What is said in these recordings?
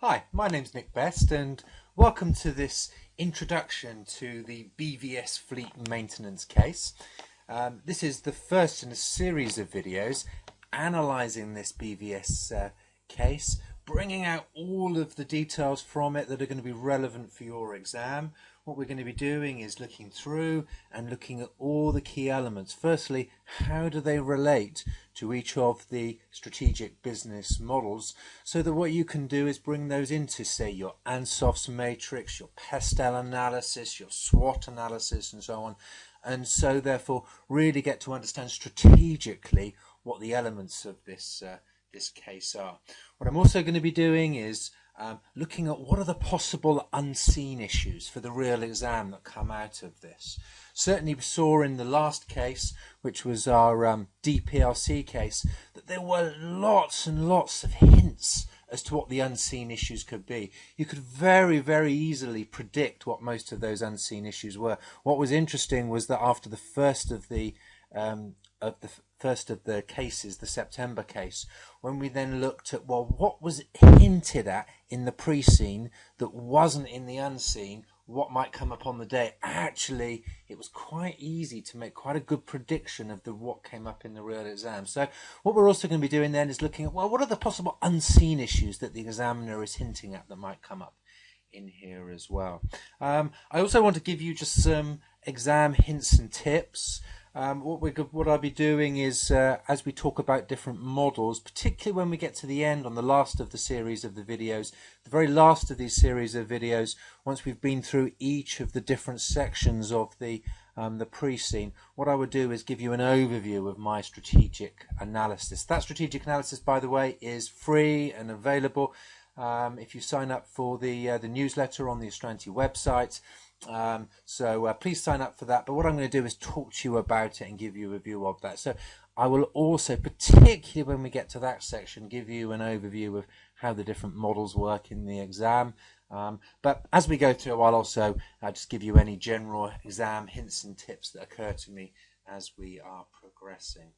Hi, my name's Nick Best and welcome to this introduction to the BVS fleet maintenance case. This is the first in a series of videos analysing this BVS case, bringing out all of the details from it that are going to be relevant for your exam. What we're going to be doing is looking through and looking at all the key elements. Firstly, how do they relate to each of the strategic business models, so that what you can do is bring those into, say, your Ansof's matrix, your Pestel analysis, your SWOT analysis, and so on. And so therefore really get to understand strategically what the elements of this case are. What I'm also going to be doing is looking at what are the possible unseen issues for the real exam that come out of this. Certainly we saw in the last case, which was our DPLC case, that there were lots and lots of hints as to what the unseen issues could be. You could very, very easily predict what most of those unseen issues were. What was interesting was that after the first of the cases, the September case, when we then looked at, well, what was hinted at in the pre-seen that wasn't in the unseen, what might come up on the day, actually it was quite easy to make quite a good prediction of what came up in the real exam. So what we're also going to be doing then is looking at, well, what are the possible unseen issues that the examiner is hinting at that might come up in here as well. I also want to give you just some exam hints and tips. What I'll be doing is, as we talk about different models, particularly when we get to the end on the last of the series of the videos, the very last of these series of videos, once we've been through each of the different sections of the pre-seen, what I would do is give you an overview of my strategic analysis. That strategic analysis, by the way, is free and available if you sign up for the newsletter on the Astranti website. So please sign up for that. But what I'm going to do is talk to you about it and give you a view of that. So I will also, particularly when we get to that section, give you an overview of how the different models work in the exam. But as we go through, I'll also just give you any general exam hints and tips that occur to me as we are progressing.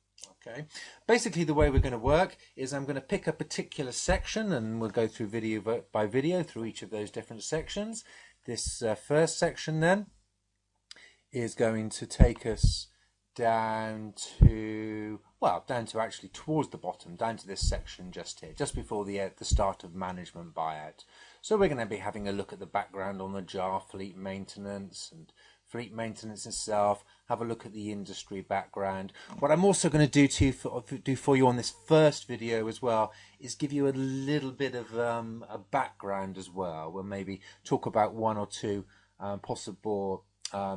Okay, basically the way we're going to work is I'm going to pick a particular section and we'll go through video by video through each of those different sections. This first section then is going to take us down to actually towards the bottom, down to this section just here, just before the start of management buyout. So we're going to be having a look at the background on the JAR fleet maintenance and fleet maintenance itself, have a look at the industry background. What I'm also going to do for you on this first video as well is give you a little bit of a background as well. We'll maybe talk about one or two possible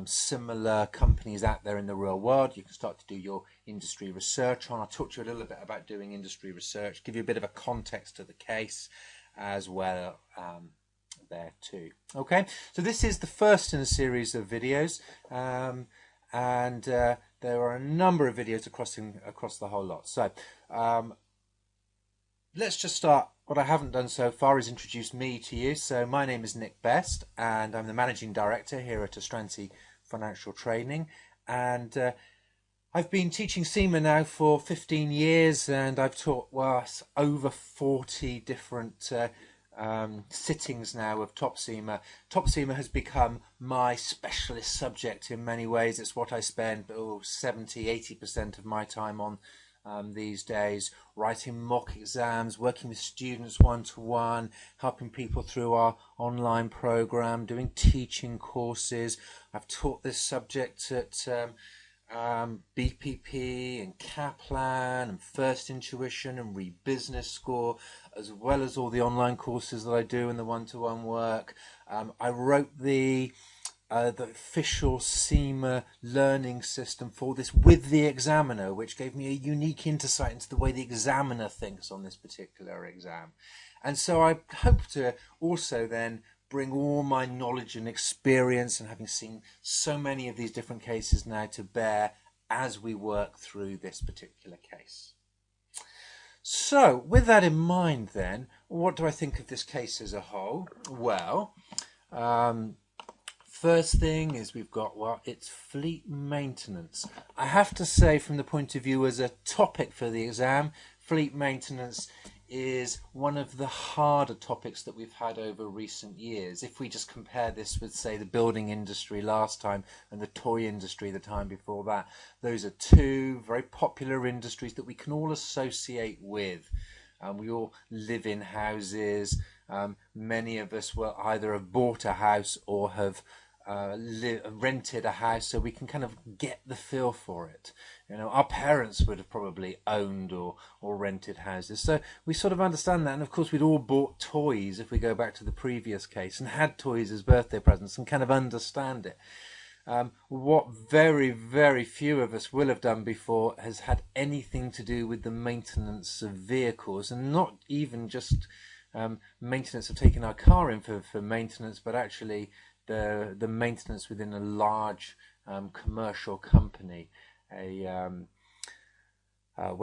similar companies out there in the real world you can start to do your industry research on. I'll talk to you a little bit about doing industry research, give you a bit of a context to the case as well there too. Okay, so this is the first in a series of videos, and there are a number of videos across the whole lot. So let's just start. What I haven't done so far is introduce me to you. So my name is Nick Best and I'm the Managing Director here at Astranti Financial Training, and I've been teaching CIMA now for 15 years and I've taught over 40 different sittings now of Top CIMA. Top CIMA has become my specialist subject in many ways. It's what I spend 70–80% of my time on these days, writing mock exams, working with students one-to-one, helping people through our online program, doing teaching courses. I've taught this subject at BPP and Kaplan and First Intuition and Reed Business School, as well as all the online courses that I do and the one-to-one work. I wrote the official CIMA learning system for this with the examiner, which gave me a unique insight into the way the examiner thinks on this particular exam. And so I hope to also then bring all my knowledge and experience, and having seen so many of these different cases now, to bear as we work through this particular case. So with that in mind then, what do I think of this case as a whole? Well, first thing is we've got, it's fleet maintenance. I have to say, from the point of view as a topic for the exam, fleet maintenance is one of the harder topics that we've had over recent years. If we just compare this with, say, the building industry last time and the toy industry the time before that, those are two very popular industries that we can all associate with. We all live in houses. Many of us will either have bought a house or have rented a house, so we can kind of get the feel for it. You know, our parents would have probably owned or rented houses, so we sort of understand that. And of course, we'd all bought toys, if we go back to the previous case, and had toys as birthday presents and kind of understand it. What very, very few of us will have done before has had anything to do with the maintenance of vehicles, and not even just maintenance of taking our car in for maintenance, but actually the maintenance within a large commercial company, where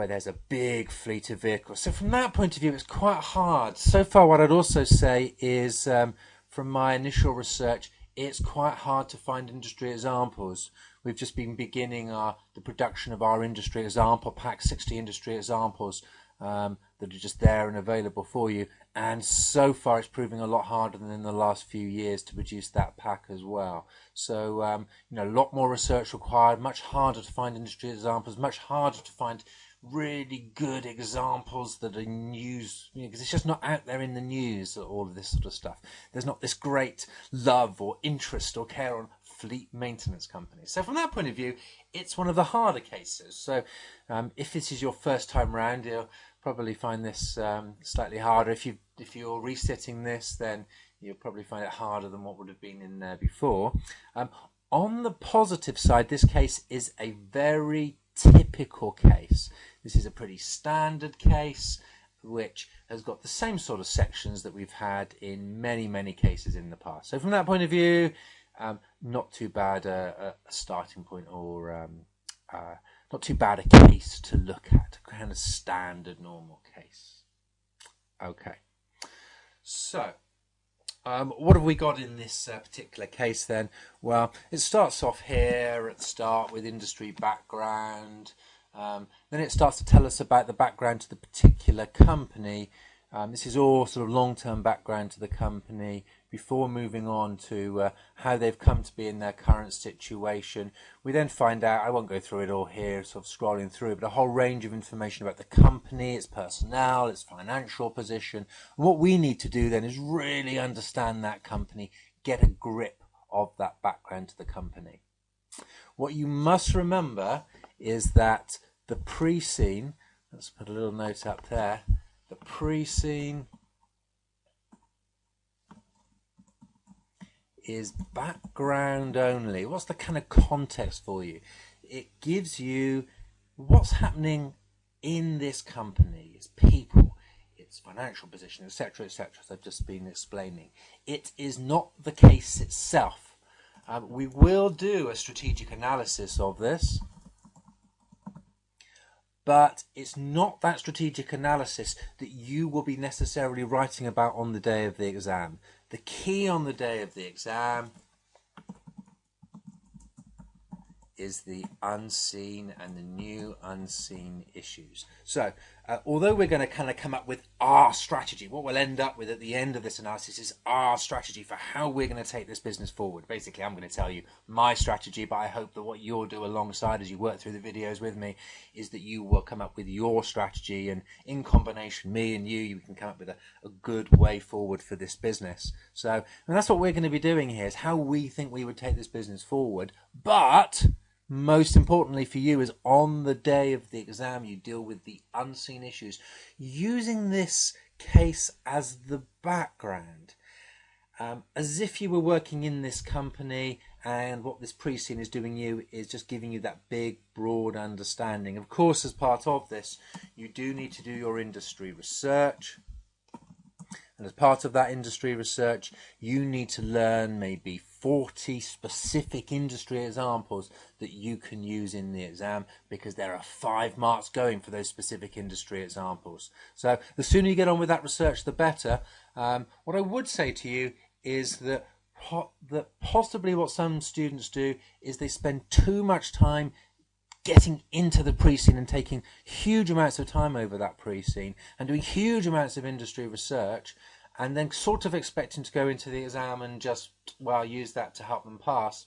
there's a big fleet of vehicles. So from that point of view, it's quite hard. So far, what I'd also say is, from my initial research, it's quite hard to find industry examples. We've just been beginning the production of our industry example pack, 60 industry examples that are just there and available for you. And so far, it's proving a lot harder than in the last few years to produce that pack as well. So, a lot more research required, much harder to find industry examples, much harder to find really good examples that are news, because it's just not out there in the news, all of this sort of stuff. There's not this great love or interest or care on fleet maintenance companies. So from that point of view, it's one of the harder cases. So if this is your first time round, you'll probably find this slightly harder. If you're resitting this, then you'll probably find it harder than what would have been in there before. On the positive side, this case is a very typical case. This is a pretty standard case which has got the same sort of sections that we've had in many, many cases in the past. So from that point of view, not too bad a starting point, or not too bad a case to look at, a kind of standard normal case. Okay, so what have we got in this particular case then? Well, it starts off here at the start with industry background. Then it starts to tell us about the background to the particular company. This is all sort of long-term background to the company before moving on to how they've come to be in their current situation. We then find out, I won't go through it all here, sort of scrolling through, but a whole range of information about the company, its personnel, its financial position. And what we need to do then is really understand that company, get a grip of that background to the company. What you must remember is that the pre-scene, let's put a little note up there, the pre-scene is background only. What's the kind of context for you? It gives you what's happening in this company, its people, its financial position, etc., etc., as I've just been explaining. It is not the case itself. We will do a strategic analysis of this, but it's not that strategic analysis that you will be necessarily writing about on the day of the exam. The key on the day of the exam is the unseen and the new unseen issues. So, although we're going to kind of come up with our strategy, what we'll end up with at the end of this analysis is our strategy for how we're going to take this business forward. Basically, I'm going to tell you my strategy, but I hope that what you'll do alongside as you work through the videos with me is that you will come up with your strategy, and in combination, me and you can come up with a good way forward for this business. So, and that's what we're going to be doing here, is how we think we would take this business forward, but most importantly for you is on the day of the exam, you deal with the unseen issues, using this case as the background, as if you were working in this company, and what this pre-scene is doing you is just giving you that big, broad understanding. Of course, as part of this, you do need to do your industry research. And as part of that industry research, you need to learn maybe 40 specific industry examples that you can use in the exam, because there are 5 marks going for those specific industry examples. So the sooner you get on with that research, the better. What I would say to you is that possibly what some students do is they spend too much time getting into the pre-scene and taking huge amounts of time over that pre-scene and doing huge amounts of industry research, and then sort of expecting to go into the exam and just, well, use that to help them pass,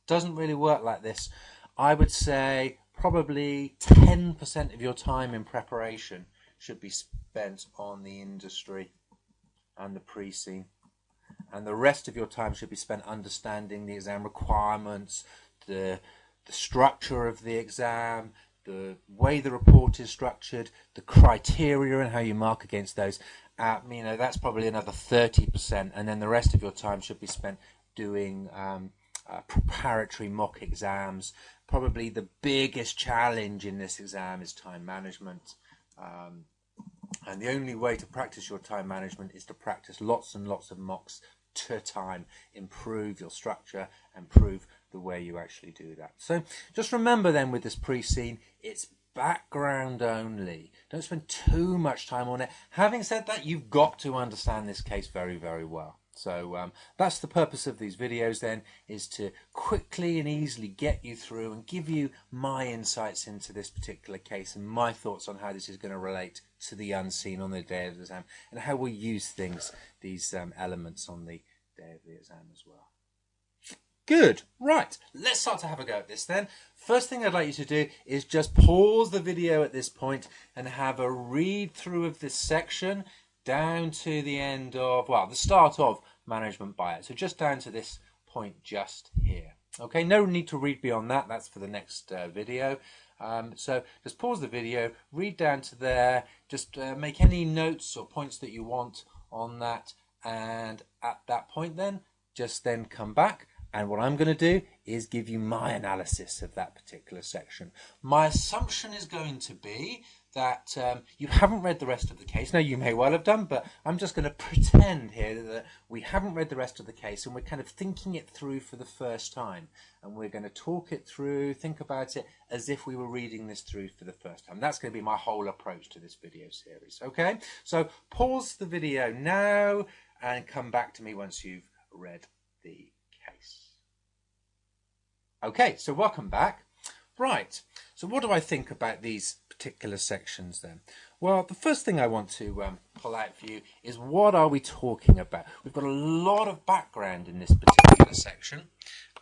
doesn't really work like this. I would say probably 10% of your time in preparation should be spent on the industry and the pre-scene, and the rest of your time should be spent understanding the exam requirements, the structure of the exam, the way the report is structured, the criteria and how you mark against those. That's probably another 30%, and then the rest of your time should be spent doing preparatory mock exams. Probably the biggest challenge in this exam is time management. And the only way to practice your time management is to practice lots and lots of mocks to time, improve your structure, and improve the way you actually do that. So just remember then, with this pre-scene, it's background only. Don't spend too much time on it. Having said that, you've got to understand this case very, very well. So that's the purpose of these videos then, is to quickly and easily get you through and give you my insights into this particular case and my thoughts on how this is going to relate to the unseen on the day of the exam, and how we'll use these elements on the day of the exam as well. Good. Right, let's start to have a go at this then. First thing I'd like you to do is just pause the video at this point and have a read through of this section down to the end of, well, the start of management buyout. So just down to this point just here. Okay, no need to read beyond that. That's for the next video. So just pause the video, read down to there, just make any notes or points that you want on that, and at that point then, just then come back. And what I'm going to do is give you my analysis of that particular section. My assumption is going to be that you haven't read the rest of the case. Now, you may well have done, but I'm just going to pretend here that we haven't read the rest of the case, and we're kind of thinking it through for the first time. And we're going to talk it through, think about it as if we were reading this through for the first time. That's going to be my whole approach to this video series. Okay, so pause the video now and come back to me once you've read the case. Okay, so welcome back. Right, so what do I think about these particular sections then? Well, the first thing I want to pull out for you is, what are we talking about? We've got a lot of background in this particular section,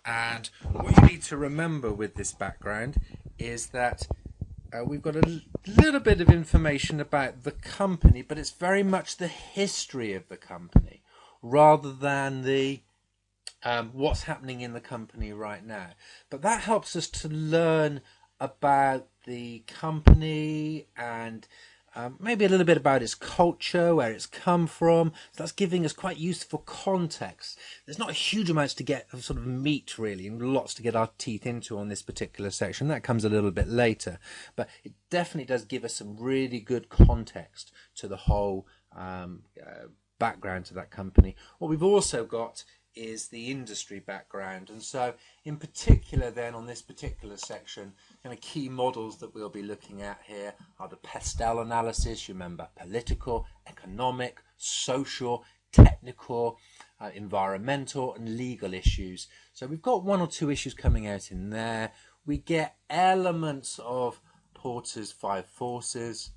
and what you need to remember with this background is that we've got a little bit of information about the company, but it's very much the history of the company rather than the what's happening in the company right now. But that helps us to learn about the company and maybe a little bit about its culture, where it's come from. So that's giving us quite useful context. There's not a huge amount to get of sort of meat really, and lots to get our teeth into on this particular section. That comes a little bit later, but it definitely does give us some really good context to the whole background to that company. What we've also got is the industry background, and so in particular then on this particular section, kind of key models that we'll be looking at here are the Pestel analysis. You remember political, economic, social, technical, environmental and legal issues. So we've got one or two issues coming out in there. We get elements of Porter's 5 forces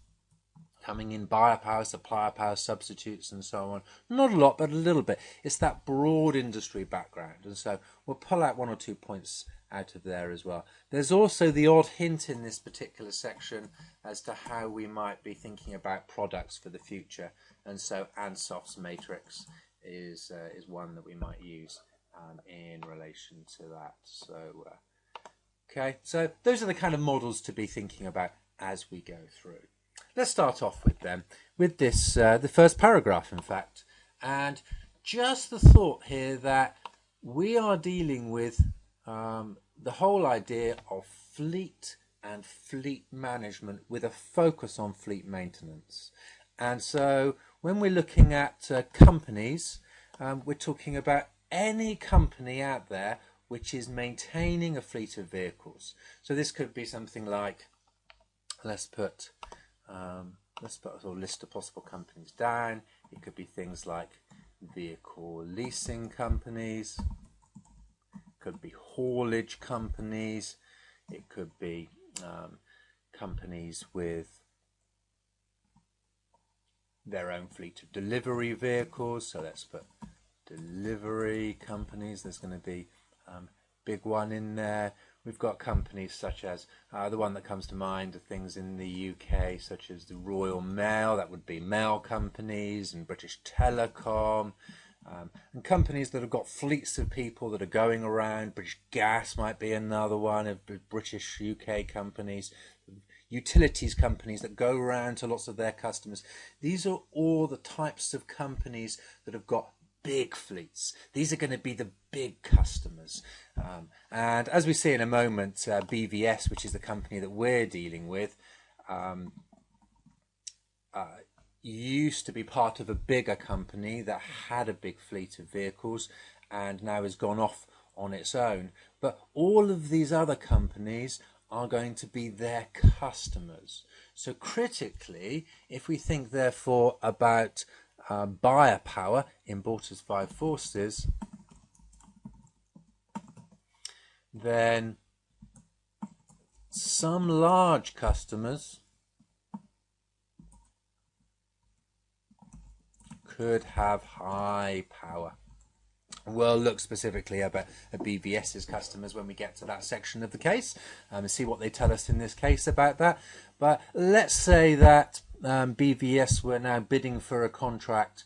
coming in, buyer power, supplier power, substitutes and so on. Not a lot, but a little bit. It's that broad industry background, and so we'll pull out one or two points out of there as well. There's also the odd hint in this particular section as to how we might be thinking about products for the future, and so Ansoff's matrix is one that we might use in relation to that. So okay, so those are the kind of models to be thinking about as we go through. Let's start off with them, with this, the first paragraph, in fact, and just the thought here that we are dealing with the whole idea of fleet and fleet management with a focus on fleet maintenance. And so when we're looking at companies, we're talking about any company out there which is maintaining a fleet of vehicles. So this could be something like, let's put a sort of list of possible companies down. It could be things like vehicle leasing companies, it could be haulage companies, it could be companies with their own fleet of delivery vehicles. So let's put delivery companies. There's going to be big one in there. We've got companies such as the one that comes to mind are things in the UK such as the Royal Mail, that would be mail companies, and British Telecom, and companies that have got fleets of people that are going around. British Gas might be another one of British UK companies. Utilities companies that go around to lots of their customers. These are all the types of companies that have got big fleets. These are going to be the big customers. And as we see in a moment, BVS, which is the company that we're dealing with, used to be part of a bigger company that had a big fleet of vehicles and now has gone off on its own. But all of these other companies are going to be their customers. So critically, if we think therefore about buyer power in Porter's Five Forces, then some large customers could have high power. We'll look specifically at BVS's customers when we get to that section of the case and see what they tell us in this case about that. But let's say that BVS were now bidding for a contract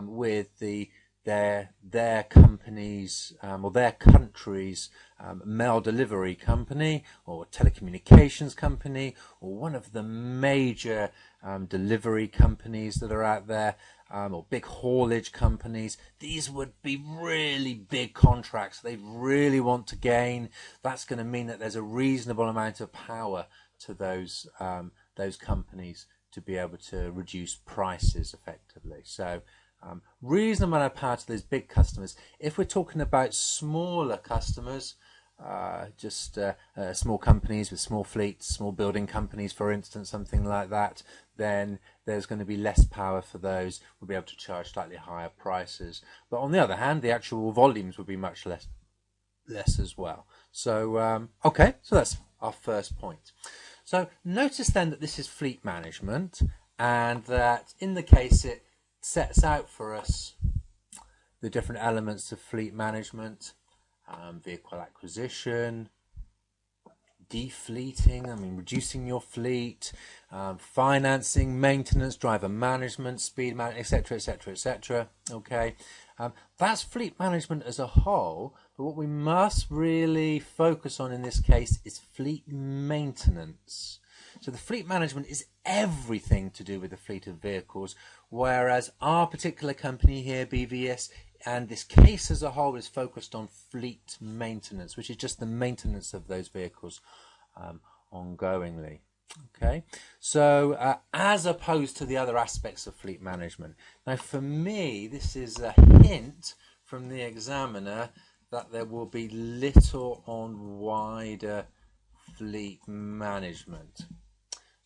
with their company's or their country's mail delivery company or telecommunications company or one of the major delivery companies that are out there, or big haulage companies. These would be really big contracts they really want to gain. That's going to mean that there's a reasonable amount of power to those companies to be able to reduce prices effectively. So reasonable amount of power to those big customers. If we're talking about smaller customers, just small companies with small fleets, small building companies, for instance, something like that, then there's going to be less power for those. We'll be able to charge slightly higher prices. But on the other hand, the actual volumes will be much less as well. So, okay, so that's our first point. So notice then that this is fleet management, and that in the case it sets out for us the different elements of fleet management. Vehicle acquisition, defleeting, reducing your fleet, financing, maintenance, driver management, speed management, etc., etc., etc. Okay, that's fleet management as a whole, but what we must really focus on in this case is fleet maintenance. So the fleet management is everything to do with the fleet of vehicles, whereas our particular company here, BVS, and this case as a whole is focused on fleet maintenance, which is just the maintenance of those vehicles ongoingly. Okay, so as opposed to the other aspects of fleet management. Now for me, this is a hint from the examiner that there will be little on wider fleet management.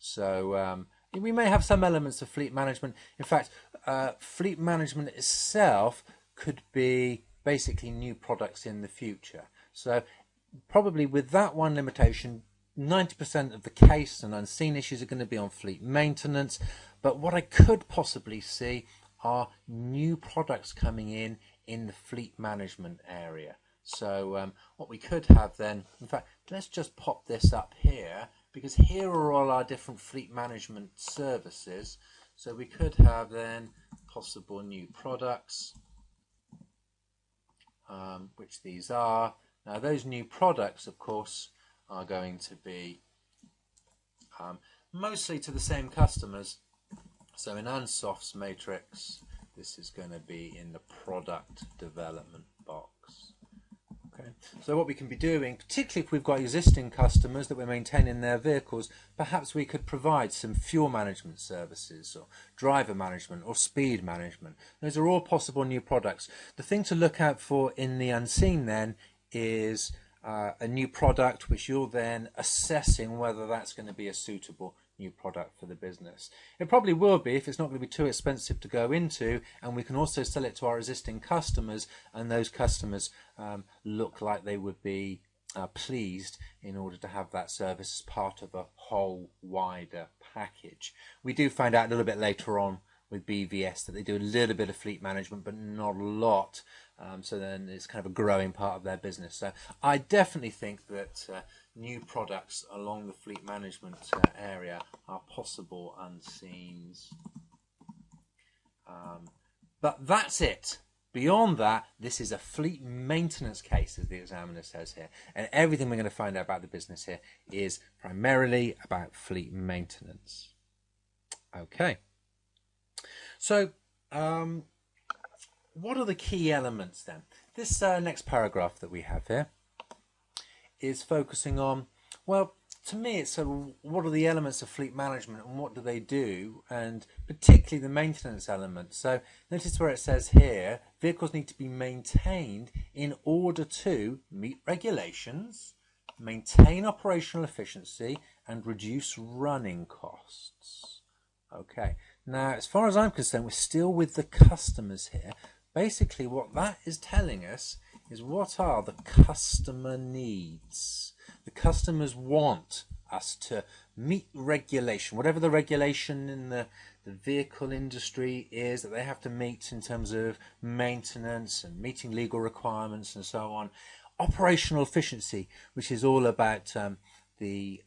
So we may have some elements of fleet management. In fact, fleet management itself could be basically new products in the future. So probably with that one limitation, 90% of the case and unseen issues are going to be on fleet maintenance. But what I could possibly see are new products coming in the fleet management area. So what we could have then, in fact, let's just pop this up here, because here are all our different fleet management services. So we could have then possible new products, which these are. Now those new products, of course, are going to be mostly to the same customers. So in Ansoff's matrix, this is going to be in the product development box. Okay. So what we can be doing, particularly if we've got existing customers that we're maintaining their vehicles, perhaps we could provide some fuel management services or driver management or speed management. Those are all possible new products. The thing to look out for in the unseen then is a new product which you're then assessing whether that's going to be a suitable new product for the business. It probably will be if it's not going to be too expensive to go into, and we can also sell it to our existing customers, and those customers look like they would be pleased in order to have that service as part of a whole wider package. We do find out a little bit later on with BVS that they do a little bit of fleet management, but not a lot. So then it's kind of a growing part of their business. So I definitely think that new products along the fleet management area are possible unseens. But that's it. Beyond that, this is a fleet maintenance case, as the examiner says here. And everything we're going to find out about the business here is primarily about fleet maintenance. Okay. So, what are the key elements then? This next paragraph that we have here is focusing on, well, to me, it's what are the elements of fleet management and what do they do, and particularly the maintenance element. So notice where it says here, vehicles need to be maintained in order to meet regulations, maintain operational efficiency, and reduce running costs. Okay, now as far as I'm concerned, we're still with the customers here. Basically, what that is telling us is what are the customer needs. The customers want us to meet regulation, whatever the regulation in the vehicle industry is that they have to meet in terms of maintenance and meeting legal requirements and so on. Operational efficiency, which is all about the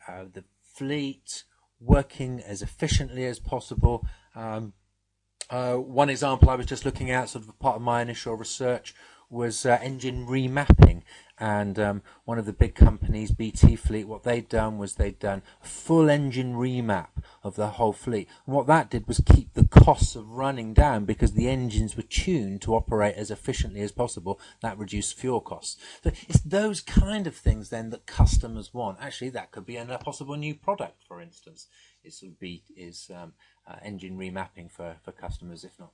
fleet working as efficiently as possible. One example I was just looking at, sort of part of my initial research, was engine remapping. And one of the big companies, BT Fleet, what they'd done was they'd done a full engine remap of the whole fleet. And what that did was keep the costs of running down because the engines were tuned to operate as efficiently as possible. That reduced fuel costs. So it's those kind of things then that customers want. Actually, that could be a possible new product, for instance. It would be engine remapping for customers, if not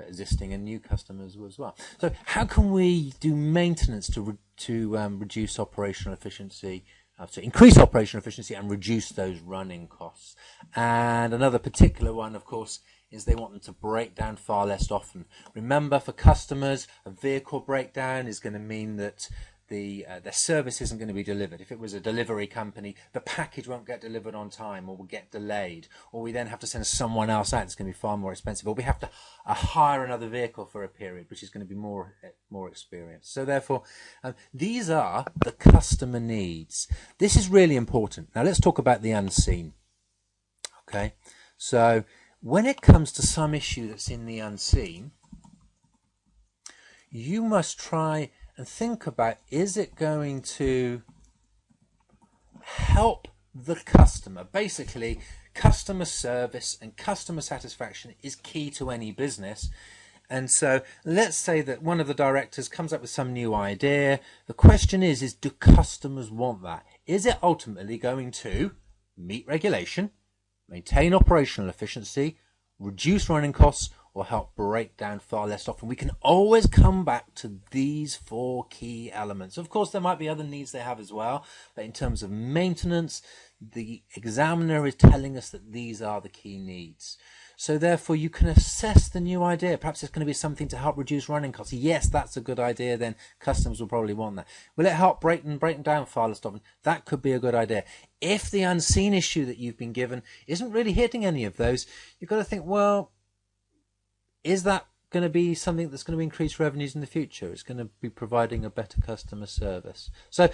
existing and new customers as well. So how can we do maintenance to reduce operational efficiency, to increase operational efficiency and reduce those running costs? And another particular one, of course, is they want them to break down far less often. Remember, for customers, a vehicle breakdown is going to mean that their service isn't going to be delivered. If it was a delivery company, the package won't get delivered on time or will get delayed, or we then have to send someone else out. It's going to be far more expensive, or we have to hire another vehicle for a period, which is going to be more experienced. So therefore, these are the customer needs. This is really important. Now let's talk about the unseen. Okay, so when it comes to some issue that's in the unseen, you must try and think about, is it going to help the customer? Basically, customer service and customer satisfaction is key to any business. And so let's say that one of the directors comes up with some new idea. The question is do customers want that? Is it ultimately going to meet regulation, maintain operational efficiency, reduce running costs, or help break down far less often? We can always come back to these four key elements. Of course, there might be other needs they have as well, but in terms of maintenance, the examiner is telling us that these are the key needs. So therefore, you can assess the new idea. Perhaps it's going to be something to help reduce running costs. Yes, that's a good idea. Then customers will probably want that. Will it help break them down far less often? That could be a good idea. If the unseen issue that you've been given isn't really hitting any of those, you've got to think, well, is that going to be something that's going to increase revenues in the future? It's going to be providing a better customer service. So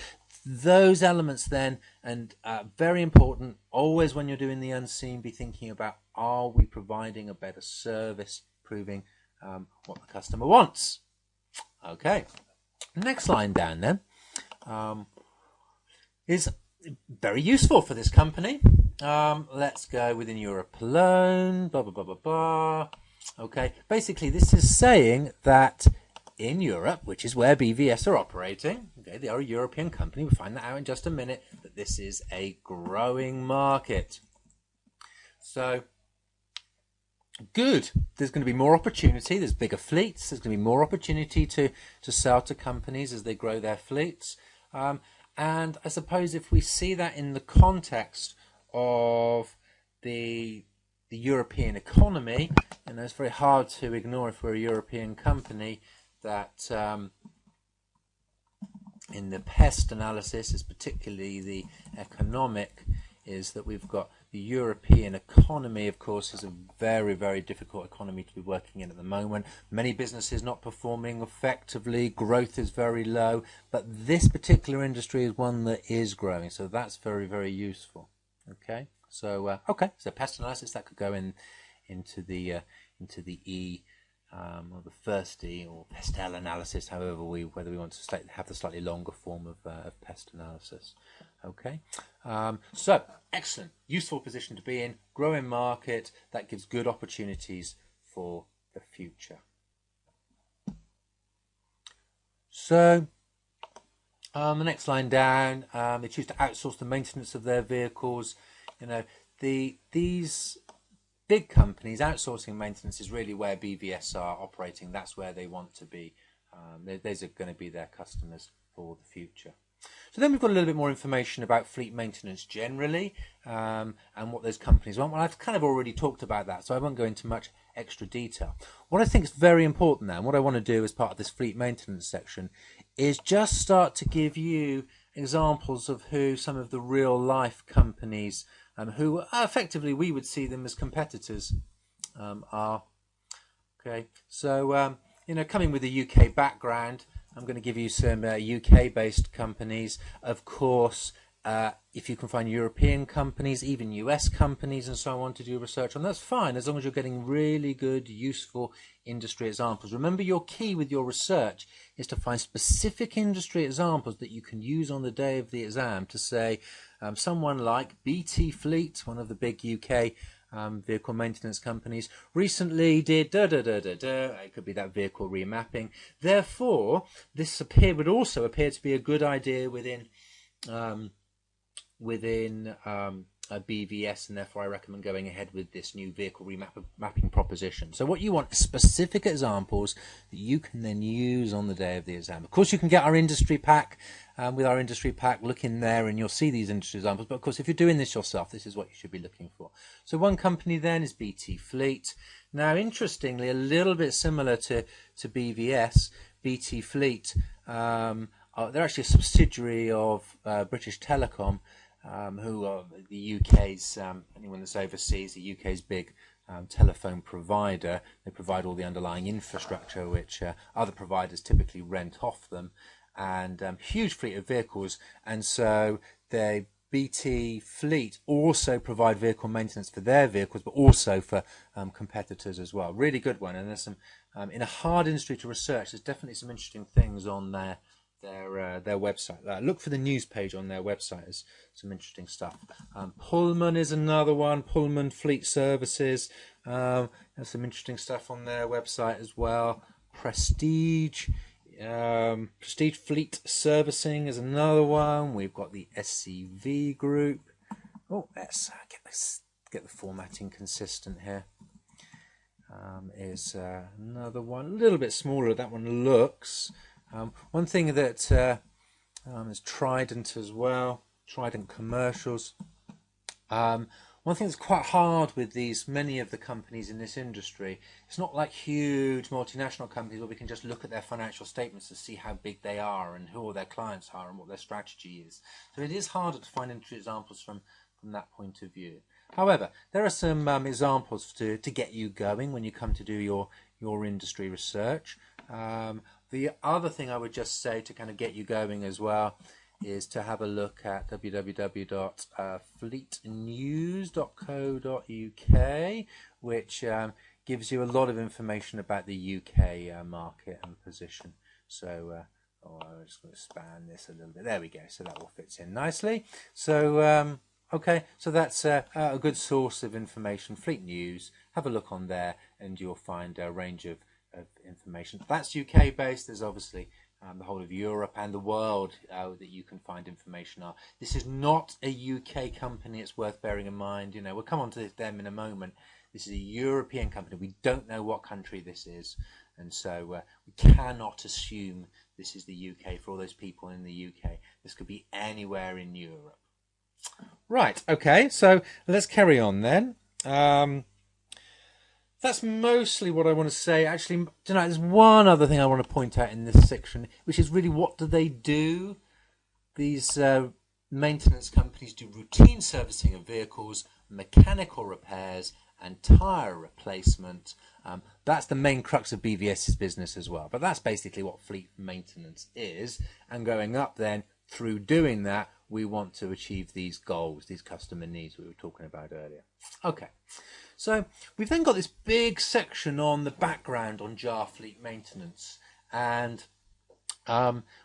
those elements then, and very important, always when you're doing the unseen, be thinking about, are we providing a better service, proving what the customer wants? Okay, next line down then is very useful for this company. Let's go within Europe alone, blah, blah, blah, blah, blah. Okay, basically this is saying that in Europe, which is where BVS are operating, okay, they are a European company, we'll find that out in just a minute, that this is a growing market. So, good. There's going to be more opportunity, there's bigger fleets, there's going to be more opportunity to sell to companies as they grow their fleets. And I suppose if we see that in the context of the European economy, and it's very hard to ignore if we're a European company that in the pest analysis, is particularly the economic, is that we've got the European economy, of course, is a very, very difficult economy to be working in at the moment. Many businesses not performing effectively, growth is very low, but this particular industry is one that is growing, so that's very, very useful. Okay, so pest analysis, that could go into the E. Or the first E, or Pestel analysis, whether we want to have the slightly longer form of pest analysis. Okay, so excellent, useful position to be in, growing market, that gives good opportunities for the future. So the next line down, they choose to outsource the maintenance of their vehicles. You know, these big companies, outsourcing maintenance is really where BVS are operating. That's where they want to be. Those are going to be their customers for the future. So then we've got a little bit more information about fleet maintenance generally, and what those companies want. Well, I've kind of already talked about that, so I won't go into much extra detail. What I think is very important now, and what I want to do as part of this fleet maintenance section, is just start to give you examples of who some of the real life companies who effectively we would see them as competitors are. Okay, so coming with a UK background, I'm going to give you some UK-based companies. Of course, if you can find European companies, even US companies and so on to do research on, that's fine, as long as you're getting really good, useful industry examples. Remember, your key with your research is to find specific industry examples that you can use on the day of the exam to say, someone like BT Fleet, one of the big UK vehicle maintenance companies, recently did da-da-da-da-da. It could be that vehicle remapping. Therefore, this would also appear to be a good idea within a BVS, and therefore I recommend going ahead with this new vehicle remapping proposition. So what you want is specific examples that you can then use on the day of the exam. Of course, you can get our industry pack. With our industry pack, look in there and you'll see these industry examples. But of course, if you're doing this yourself, this is what you should be looking for. So one company then is BT Fleet. Now, interestingly, a little bit similar to BVS, BT Fleet, they're actually a subsidiary of British Telecom, who are the UK's, anyone that's overseas, the UK's big telephone provider. They provide all the underlying infrastructure, which other providers typically rent off them, and huge fleet of vehicles. And so the BT Fleet also provide vehicle maintenance for their vehicles, but also for competitors as well. Really good one. And there's some, in a hard industry to research, there's definitely some interesting things on their website. Look for the news page on their website. There's some interesting stuff. Pullman is another one. Pullman Fleet Services. There's some interesting stuff on their website as well. Prestige Fleet Servicing is another one. We've got the SCV Group. Oh, let's get the formatting consistent here. Is another one, a little bit smaller. That one looks. One thing that is Trident as well, Trident Commercials. One thing that's quite hard with many of the companies in this industry, it's not like huge multinational companies where we can just look at their financial statements to see how big they are and who all their clients are and what their strategy is. So it is harder to find industry examples from that point of view. However, there are some examples to get you going when you come to do your industry research. The other thing I would just say to kind of get you going as well is to have a look at www.fleetnews.co.uk, which gives you a lot of information about the UK market and position. So I'm just going to expand this a little bit. There we go. So that all fits in nicely. So okay, so that's a good source of information. Fleet News. Have a look on there, and you'll find a range of information. That's UK based. There's obviously the whole of Europe and the world that you can find information on. This is not a UK company. It's worth bearing in mind. We'll come on to them in a moment. This is a European company. We don't know what country this is, and so we cannot assume this is the UK for all those people in the UK. This could be anywhere in Europe. Right. Okay. So let's carry on then. that's mostly what I want to say. Actually, tonight there's one other thing I want to point out in this section, which is really what do they do? These maintenance companies do routine servicing of vehicles, mechanical repairs, and tyre replacement. That's the main crux of BVS's business as well. But that's basically what fleet maintenance is. And going up then, through doing that, we want to achieve these goals, these customer needs we were talking about earlier. Okay, so we've then got this big section on the background on JAR fleet maintenance. And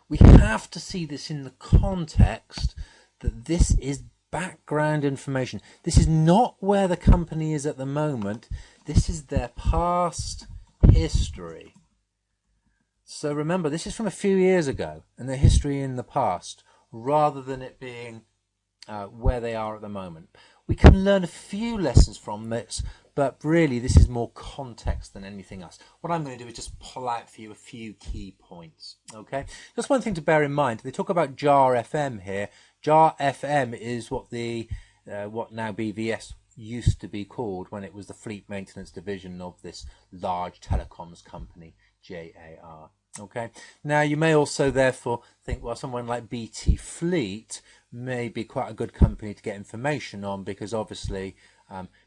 we have to see this in the context that this is background information. This is not where the company is at the moment. This is their past history. So remember, this is from a few years ago and their history in the past, rather than it being where they are at the moment. We can learn a few lessons from this, but really this is more context than anything else. What I'm going to do is just pull out for you a few key points. Okay, just one thing to bear in mind. They talk about JAR FM here. JAR FM is what what now BVS used to be called when it was the fleet maintenance division of this large telecoms company, JAR. Okay, now you may also therefore think, well, someone like BT Fleet may be quite a good company to get information on, because obviously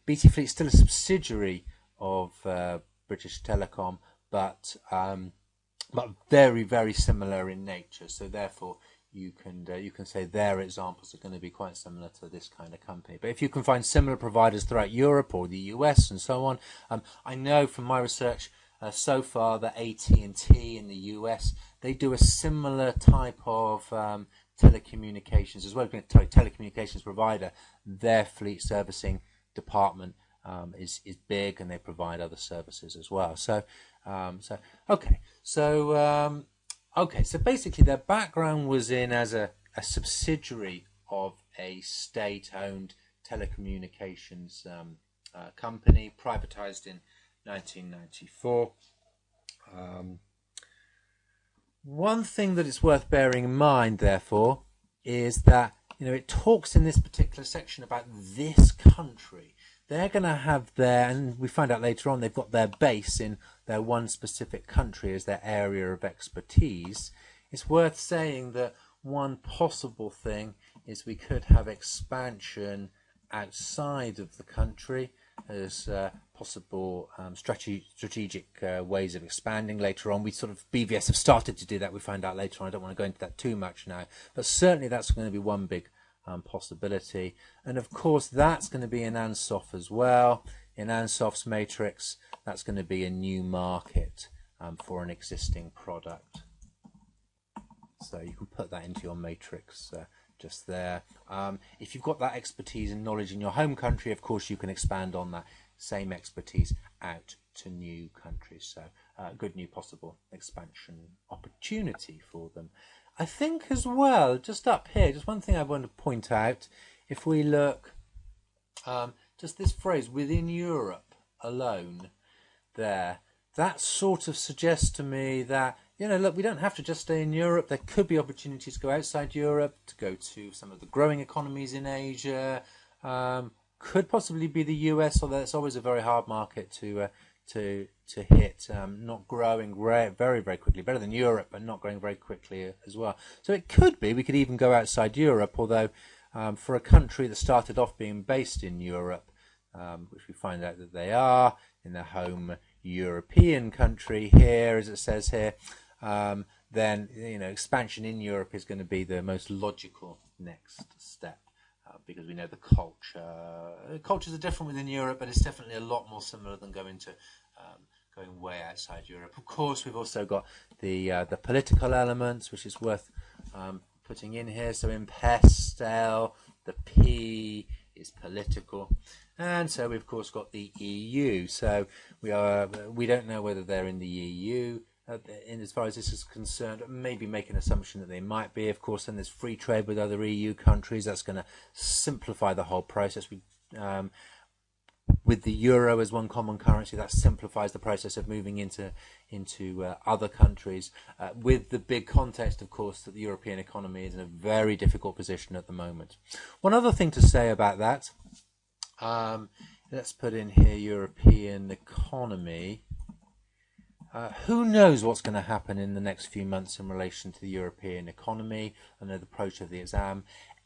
BT Fleet is still a subsidiary of British Telecom, but very, very similar in nature. So therefore, you can say their examples are going to be quite similar to this kind of company. But if you can find similar providers throughout Europe or the US and so on, I know from my research so far that AT&T in the US, they do a similar type of telecommunications as well. Telecommunications provider, their fleet servicing department is big, and they provide other services as well. So so basically their background was in as a subsidiary of a state-owned telecommunications company, privatized in 1994. One thing that it's worth bearing in mind, therefore, is that it talks in this particular section about this country. They're going to have and we find out later on, they've got their base in their one specific country as their area of expertise. It's worth saying that one possible thing is we could have expansion outside of the country as possible strategic ways of expanding later on. BVS have started to do that. We find out later on. I don't want to go into that too much now, but certainly that's going to be one big possibility. And of course, that's going to be in Ansoff as well. In Ansoff's matrix, that's going to be a new market for an existing product. So you can put that into your matrix just there. If you've got that expertise and knowledge in your home country, of course, you can expand on that same expertise out to new countries. So good new possible expansion opportunity for them. I think as well, just up here, just one thing I want to point out, if we look, just this phrase, within Europe alone, there, that sort of suggests to me that, look, we don't have to just stay in Europe. There could be opportunities to go outside Europe, to go to some of the growing economies in Asia, could possibly be the US, although it's always a very hard market to hit, not growing very, very quickly, better than Europe, but not growing very quickly as well. So it could be, we could even go outside Europe, although for a country that started off being based in Europe, which we find out that they are, in their home European country here, as it says here, then expansion in Europe is going to be the most logical next step, because we know the cultures are different within Europe, but it's definitely a lot more similar than going way outside Europe. Of course, we've also got the political elements, which is worth putting in here. So in PESTEL, the P is political, and so we've of course got the EU. So we don't know whether they're in the EU. In as far as this is concerned, maybe make an assumption that they might be. Of course, then there's free trade with other EU countries. That's going to simplify the whole process. With the euro as one common currency, that simplifies the process of moving into other countries. With the big context, of course, that the European economy is in a very difficult position at the moment. One other thing to say about that, let's put in here European economy. Who knows what's going to happen in the next few months in relation to the European economy and the approach of the exam.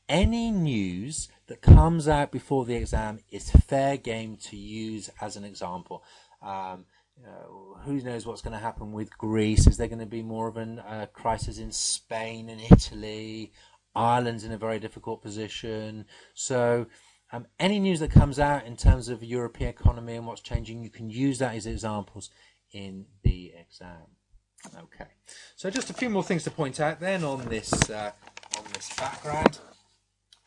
Any news that comes out before the exam is fair game to use as an example. Who knows what's going to happen with Greece? Is there going to be more of a crisis in Spain and Italy? Ireland's in a very difficult position. So any news that comes out in terms of European economy and what's changing, you can use that as examples in the exam. Okay, so just a few more things to point out then on this background.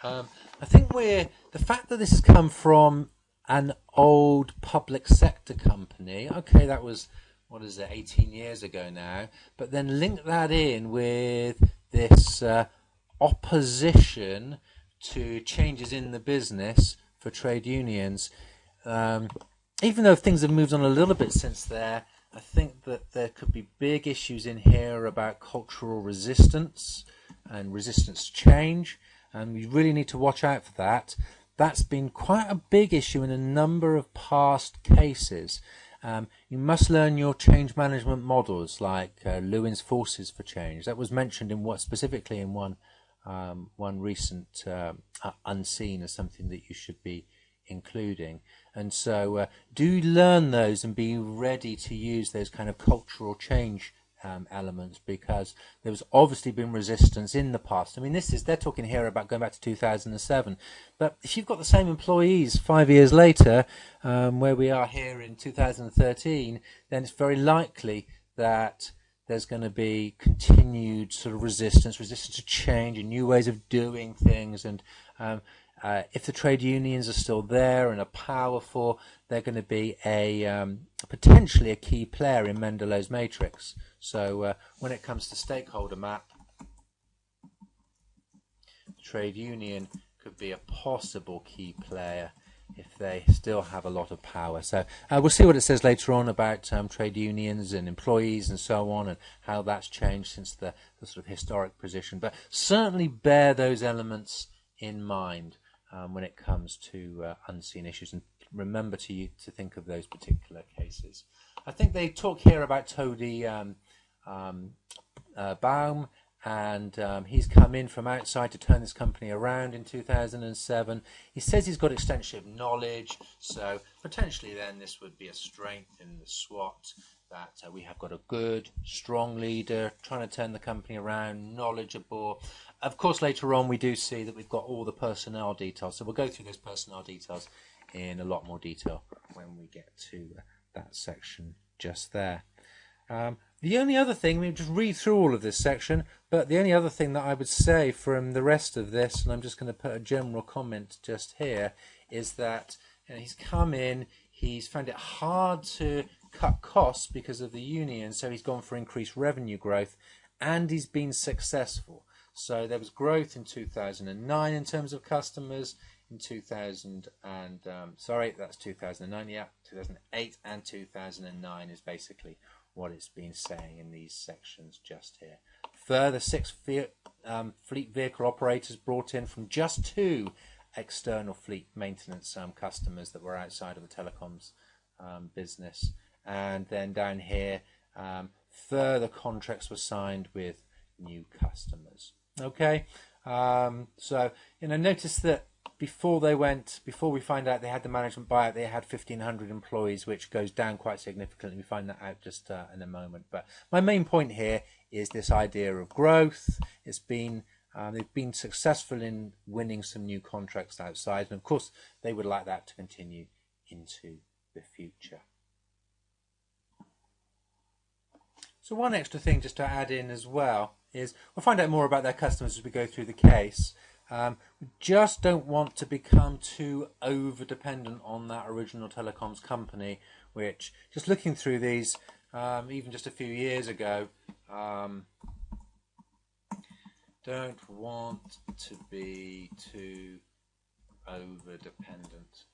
I think the fact that this has come from an old public sector company, okay, that was, 18 years ago now, but then link that in with this opposition to changes in the business for trade unions. Even though things have moved on a little bit since there, I think that there could be big issues in here about cultural resistance and resistance to change, and we really need to watch out for that. That's been quite a big issue in a number of past cases. You must learn your change management models, like Lewin's Forces for Change. That was mentioned in specifically in one recent Unseen as something that you should be including. And so do learn those and be ready to use those kind of cultural change elements, because there's obviously been resistance in the past. I mean, they're talking here about going back to 2007, but if you've got the same employees 5 years later, where we are here in 2013, then it's very likely that there's going to be continued sort of resistance to change and new ways of doing things. And if the trade unions are still there and are powerful, they're going to be potentially a key player in Mendelow's matrix. So when it comes to stakeholder map, the trade union could be a possible key player if they still have a lot of power. So we'll see what it says later on about trade unions and employees and so on, and how that's changed since the sort of historic position. But certainly bear those elements in mind when it comes to unseen issues, and remember to think of those particular cases. I think they talk here about Toby Baum, and he's come in from outside to turn this company around in 2007. He says he's got extensive knowledge, so potentially then this would be a strength in the SWOT, that we have got a good, strong leader trying to turn the company around, knowledgeable. Of course, later on we do see that we've got all the personnel details, so we'll go through those personnel details in a lot more detail when we get to that section just there. The only other thing, we just read through all of this section, but the only other thing that I would say from the rest of this, and I'm just going to put a general comment just here, is that he's come in, he's found it hard to cut costs because of the union, so he's gone for increased revenue growth, and he's been successful. So there was growth in 2009 in terms of customers, in 2008 and 2009 is basically what it's been saying in these sections just here. Further 6 fleet vehicle operators brought in from just 2 external fleet maintenance customers that were outside of the telecoms business. And then down here, further contracts were signed with new customers. Okay, so notice that before we find out they had the management buyout, they had 1,500 employees, which goes down quite significantly. We find that out just in a moment. But my main point here is this idea of growth. It's been they've been successful in winning some new contracts outside, and of course they would like that to continue into the future. So one extra thing just to add in as well is we'll find out more about their customers as we go through the case. We just don't want to become too over-dependent on that original telecoms company, which, just looking through these, even just a few years ago, don't want to be too over-dependent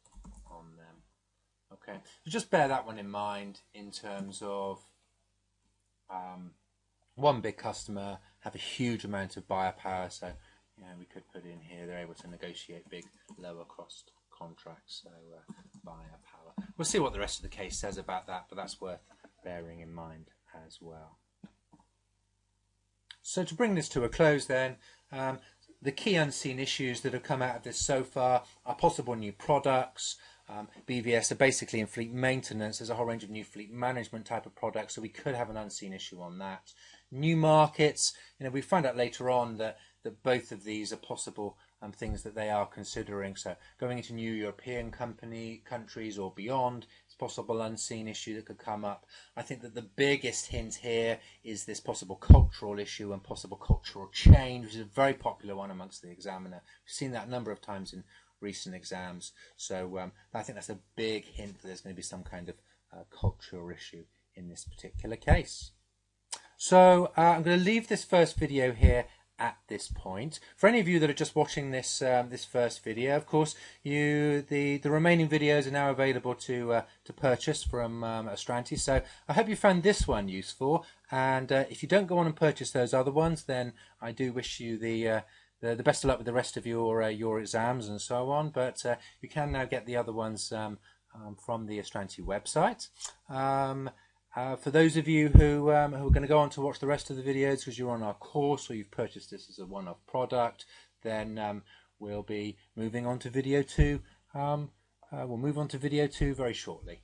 on them. Okay, so just bear that one in mind in terms of one big customer have a huge amount of buyer power, so we could put in here they're able to negotiate big lower cost contracts. So buyer power. We'll see what the rest of the case says about that, but that's worth bearing in mind as well. So to bring this to a close then, the key unseen issues that have come out of this so far are possible new products. BVS are basically in fleet maintenance. There's a whole range of new fleet management type of products, so we could have an unseen issue on that. New markets, we find out later on that both of these are possible things that they are considering. So going into new European countries or beyond, it's a possible unseen issue that could come up. I think that the biggest hint here is this possible cultural issue and possible cultural change, which is a very popular one amongst the examiner. We've seen that a number of times in recent exams. So I think that's a big hint that there's going to be some kind of cultural issue in this particular case. So I'm going to leave this first video here at this point. For any of you that are just watching this this first video, of course, the remaining videos are now available to purchase from Astranti. So I hope you found this one useful. And if you don't go on and purchase those other ones, then I do wish you the best of luck with the rest of your exams and so on. But you can now get the other ones from the Astranti website. For those of you who are going to go on to watch the rest of the videos because you're on our course or you've purchased this as a one-off product, then we'll be moving on to video 2. We'll move on to video 2 very shortly.